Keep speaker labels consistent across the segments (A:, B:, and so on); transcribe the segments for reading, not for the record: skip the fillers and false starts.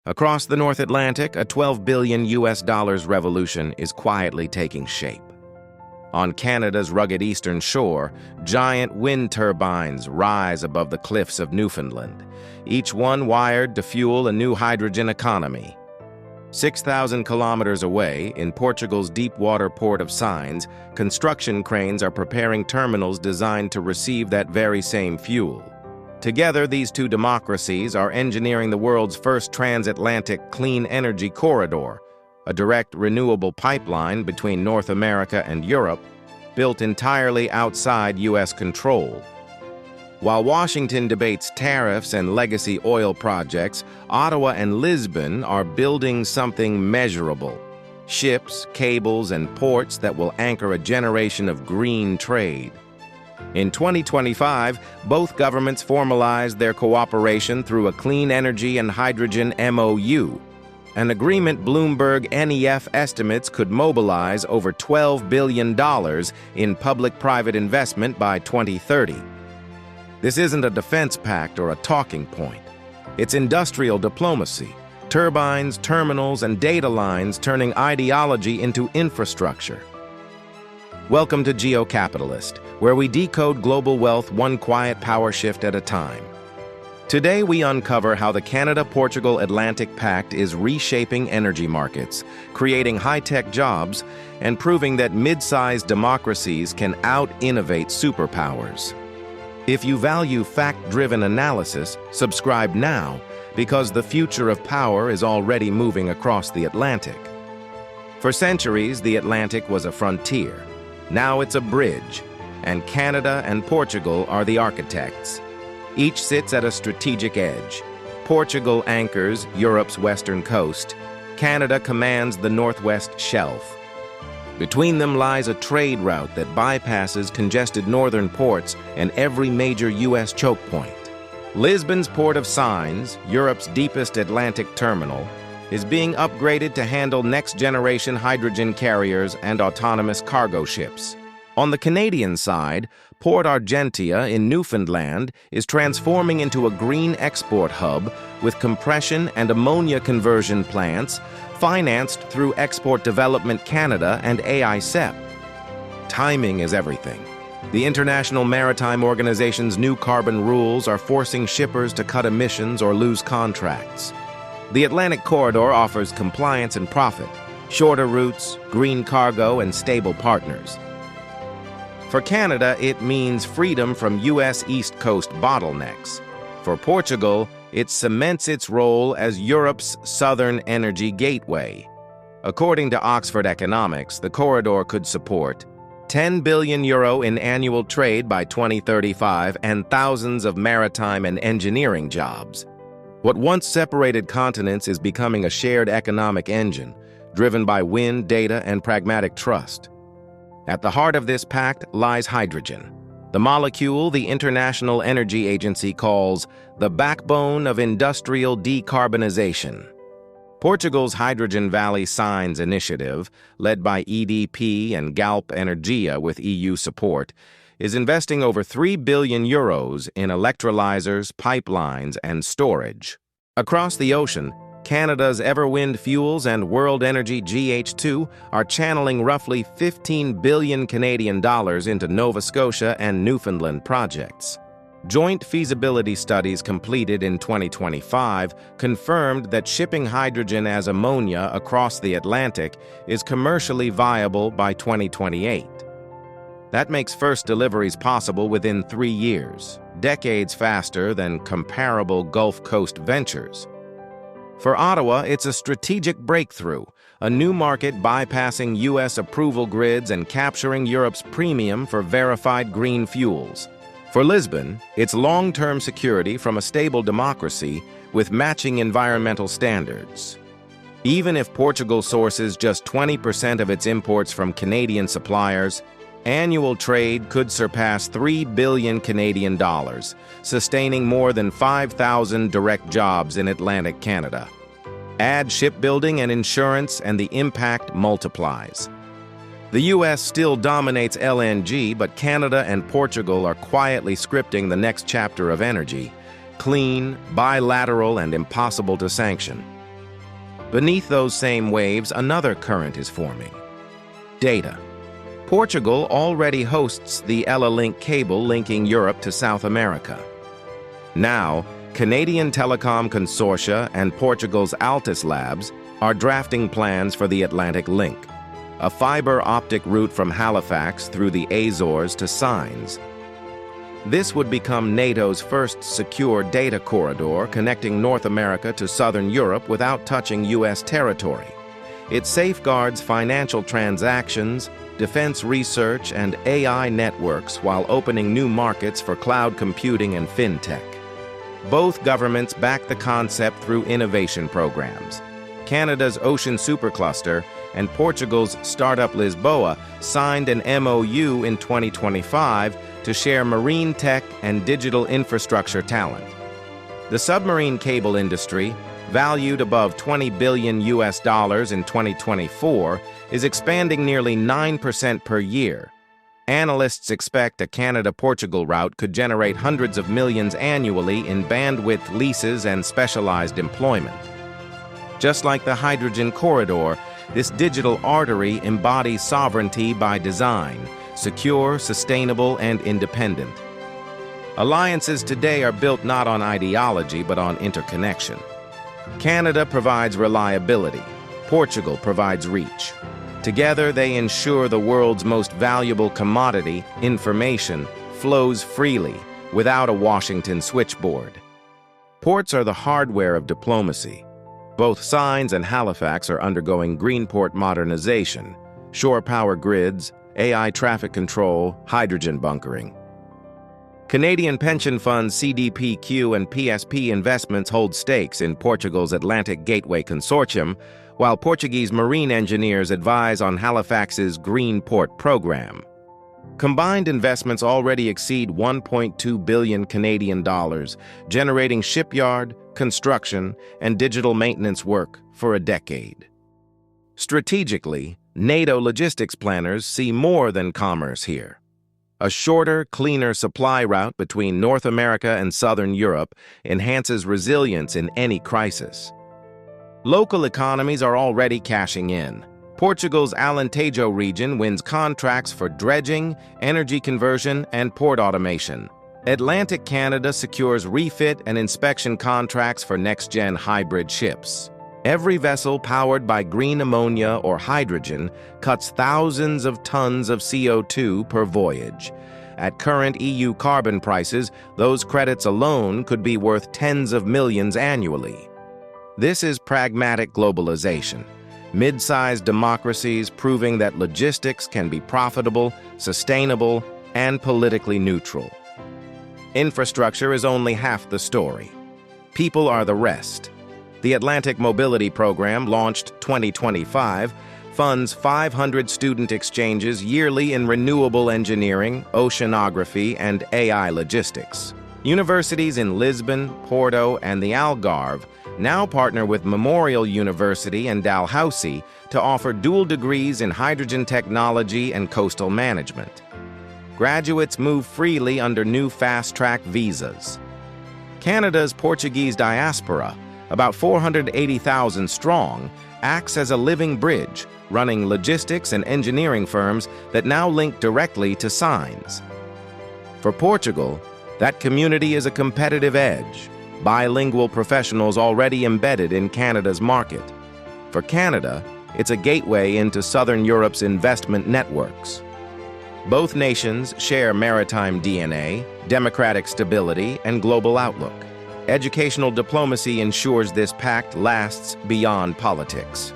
A: Across the North Atlantic, a $12 billion revolution is quietly taking shape. On Canada's rugged eastern shore, giant wind turbines rise above the cliffs of Newfoundland, each one wired to fuel a new hydrogen economy. 6,000 kilometers away, in Portugal's deep-water port of Sines, construction cranes are preparing terminals designed to receive that very same fuel. Together, these two democracies are engineering the world's first transatlantic clean energy corridor, a direct renewable pipeline between North America and Europe, built entirely outside U.S. control. While Washington debates tariffs and legacy oil projects, Ottawa and Lisbon are building something measurable: ships, cables, and ports that will anchor a generation of green trade. In 2025, both governments formalized their cooperation through a Clean Energy and Hydrogen MOU, an agreement Bloomberg NEF estimates could mobilize over $12 billion in public-private investment by 2030. This isn't a defense pact or a talking point. It's industrial diplomacy, turbines, terminals, and data lines turning ideology into infrastructure. Welcome to GeoCapitalist, where we decode global wealth one quiet power shift at a time. Today, we uncover how the Canada-Portugal-Atlantic Pact is reshaping energy markets, creating high-tech jobs, and proving that mid-sized democracies can out-innovate superpowers. If you value fact-driven analysis, subscribe now, because the future of power is already moving across the Atlantic. For centuries, the Atlantic was a frontier. Now it's a bridge, and Canada and Portugal are the architects. Each sits at a strategic edge. Portugal anchors Europe's western coast. Canada commands the northwest shelf. Between them lies a trade route that bypasses congested northern ports and every major U.S. choke point. Lisbon's port of Sines, Europe's deepest Atlantic terminal, is being upgraded to handle next-generation hydrogen carriers and autonomous cargo ships. On the Canadian side, Port Argentia in Newfoundland is transforming into a green export hub with compression and ammonia conversion plants financed through Export Development Canada and AICEP. Timing is everything. The International Maritime Organization's new carbon rules are forcing shippers to cut emissions or lose contracts. The Atlantic Corridor offers compliance and profit, shorter routes, green cargo, and stable partners. For Canada, it means freedom from U.S. East Coast bottlenecks. For Portugal, it cements its role as Europe's southern energy gateway. According to Oxford Economics, the corridor could support €10 billion in annual trade by 2035 and thousands of maritime and engineering jobs. What once separated continents is becoming a shared economic engine, driven by wind, data, and pragmatic trust. At the heart of this pact lies hydrogen, the molecule the International Energy Agency calls the backbone of industrial decarbonization. Portugal's Hydrogen Valley Sines initiative, led by EDP and Galp Energia with EU support, is investing over €3 billion in electrolyzers, pipelines, and storage. Across the ocean, Canada's Everwind Fuels and World Energy GH2 are channeling roughly $15 billion Canadian into Nova Scotia and Newfoundland projects. Joint feasibility studies completed in 2025 confirmed that shipping hydrogen as ammonia across the Atlantic is commercially viable by 2028. That makes first deliveries possible within 3 years, decades faster than comparable Gulf Coast ventures. For Ottawa, it's a strategic breakthrough, a new market bypassing U.S. approval grids and capturing Europe's premium for verified green fuels. For Lisbon, it's long-term security from a stable democracy with matching environmental standards. Even if Portugal sources just 20% of its imports from Canadian suppliers, annual trade could surpass $3 billion Canadian, sustaining more than 5,000 direct jobs in Atlantic Canada. Add shipbuilding and insurance, and the impact multiplies. The U.S. still dominates LNG, but Canada and Portugal are quietly scripting the next chapter of energy: clean, bilateral, and impossible to sanction. Beneath those same waves, another current is forming. Data. Portugal already hosts the Ela-Link cable linking Europe to South America. Now, Canadian telecom consortia and Portugal's Altus Labs are drafting plans for the Atlantic Link, a fiber optic route from Halifax through the Azores to Sines. This would become NATO's first secure data corridor connecting North America to Southern Europe without touching U.S. territory. It safeguards financial transactions, defense research, and AI networks while opening new markets for cloud computing and fintech. Both governments back the concept through innovation programs. Canada's Ocean Supercluster and Portugal's startup Lisboa signed an MOU in 2025 to share marine tech and digital infrastructure talent. The submarine cable industry, valued above $20 billion in 2024, is expanding nearly 9% per year. Analysts expect a Canada-Portugal route could generate hundreds of millions annually in bandwidth leases and specialized employment. Just like the hydrogen corridor, this digital artery embodies sovereignty by design, secure, sustainable, and independent. Alliances today are built not on ideology but on interconnection. Canada provides reliability. Portugal provides reach. Together, they ensure the world's most valuable commodity, information, flows freely, without a Washington switchboard. Ports are the hardware of diplomacy. Both Sines and Halifax are undergoing green port modernization, shore power grids, AI traffic control, hydrogen bunkering. Canadian pension funds CDPQ and PSP Investments hold stakes in Portugal's Atlantic Gateway Consortium, while Portuguese marine engineers advise on Halifax's Green Port program. Combined investments already exceed 1.2 billion Canadian dollars, generating shipyard, construction, and digital maintenance work for a decade. Strategically, NATO logistics planners see more than commerce here. A shorter, cleaner supply route between North America and Southern Europe enhances resilience in any crisis. Local economies are already cashing in. Portugal's Alentejo region wins contracts for dredging, energy conversion, and port automation. Atlantic Canada secures refit and inspection contracts for next-gen hybrid ships. Every vessel powered by green ammonia or hydrogen cuts thousands of tons of CO2 per voyage. At current EU carbon prices, those credits alone could be worth tens of millions annually. This is pragmatic globalization. Mid-sized democracies proving that logistics can be profitable, sustainable, and politically neutral. Infrastructure is only half the story. People are the rest. The Atlantic Mobility Program, launched 2025, funds 500 student exchanges yearly in renewable engineering, oceanography, and AI logistics. Universities in Lisbon, Porto, and the Algarve now partner with Memorial University and Dalhousie to offer dual degrees in hydrogen technology and coastal management. Graduates move freely under new fast-track visas. Canada's Portuguese diaspora, about 480,000 strong, acts as a living bridge, running logistics and engineering firms that now link directly to Sines. For Portugal, that community is a competitive edge, bilingual professionals already embedded in Canada's market. For Canada, it's a gateway into Southern Europe's investment networks. Both nations share maritime DNA, democratic stability, and global outlook. Educational diplomacy ensures this pact lasts beyond politics.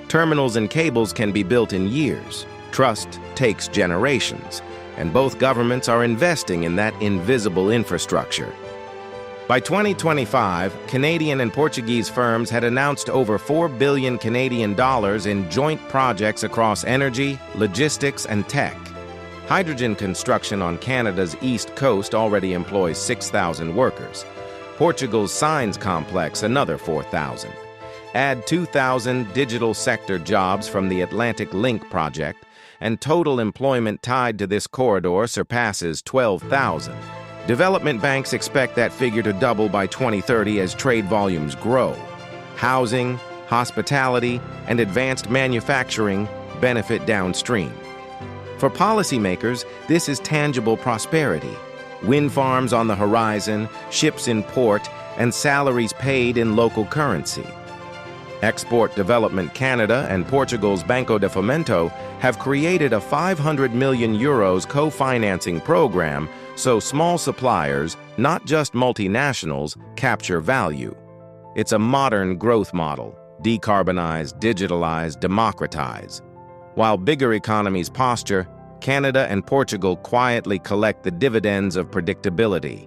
A: Terminals and cables can be built in years. Trust takes generations, and both governments are investing in that invisible infrastructure. By 2025, Canadian and Portuguese firms had announced over 4 billion Canadian dollars in joint projects across energy, logistics, and tech. Hydrogen construction on Canada's east coast already employs 6,000 workers. Portugal's Sines complex, another 4,000. Add 2,000 digital sector jobs from the Atlantic Link project, and total employment tied to this corridor surpasses 12,000. Development banks expect that figure to double by 2030 as trade volumes grow. Housing, hospitality, and advanced manufacturing benefit downstream. For policymakers, this is tangible prosperity. Wind farms on the horizon, ships in port, and salaries paid in local currency. Export Development Canada and Portugal's Banco de Fomento have created a €500 million co-financing program so small suppliers, not just multinationals, capture value. It's a modern growth model: decarbonize, digitalize, democratize. While bigger economies posture, Canada and Portugal quietly collect the dividends of predictability.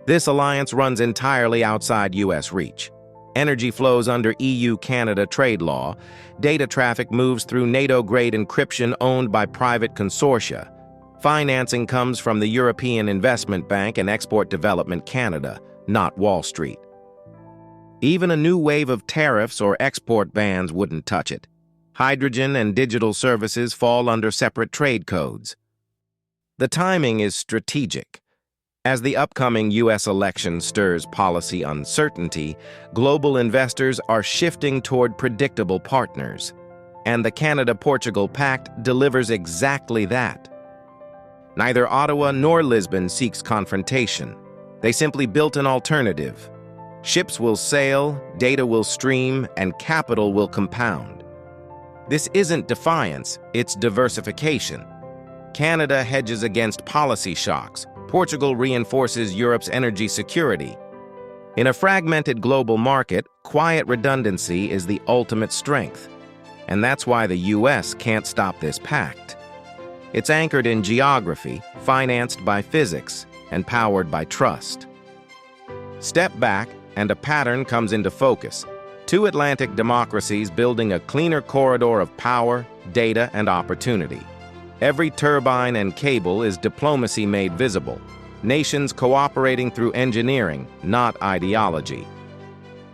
A: This alliance runs entirely outside U.S. reach. Energy flows under EU-Canada trade law. Data traffic moves through NATO-grade encryption owned by private consortia. Financing comes from the European Investment Bank and Export Development Canada, not Wall Street. Even a new wave of tariffs or export bans wouldn't touch it. Hydrogen and digital services fall under separate trade codes. The timing is strategic. As the upcoming U.S. election stirs policy uncertainty, global investors are shifting toward predictable partners. And the Canada-Portugal Pact delivers exactly that. Neither Ottawa nor Lisbon seeks confrontation. They simply built an alternative. Ships will sail, data will stream, and capital will compound. This isn't defiance, it's diversification. Canada hedges against policy shocks. Portugal reinforces Europe's energy security. In a fragmented global market, quiet redundancy is the ultimate strength. And that's why the U.S. can't stop this pact. It's anchored in geography, financed by physics, and powered by trust. Step back, and a pattern comes into focus. Two Atlantic democracies building a cleaner corridor of power, data, and opportunity. Every turbine and cable is diplomacy made visible. Nations cooperating through engineering, not ideology.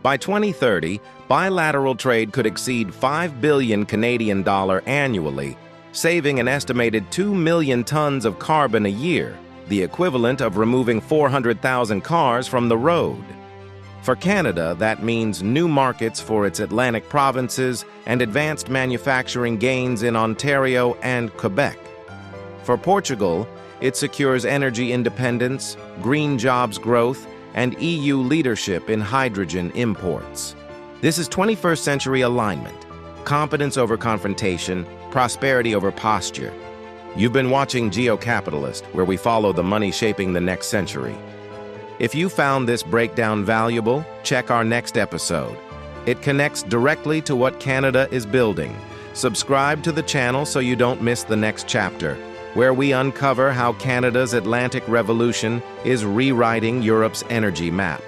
A: By 2030, bilateral trade could exceed 5 billion Canadian dollars annually, saving an estimated 2 million tons of carbon a year, the equivalent of removing 400,000 cars from the road. For Canada, that means new markets for its Atlantic provinces and advanced manufacturing gains in Ontario and Quebec. For Portugal, it secures energy independence, green jobs growth, and EU leadership in hydrogen imports. This is 21st century alignment: competence over confrontation, prosperity over posture. You've been watching GeoCapitalist, where we follow the money shaping the next century. If you found this breakdown valuable, check our next episode. It connects directly to what Canada is building. Subscribe to the channel so you don't miss the next chapter, where we uncover how Canada's Atlantic Revolution is rewriting Europe's energy map.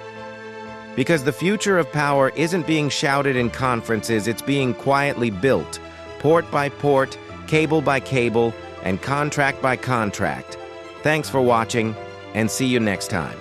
A: Because the future of power isn't being shouted in conferences, it's being quietly built, port by port, cable by cable, and contract by contract. Thanks for watching, and see you next time.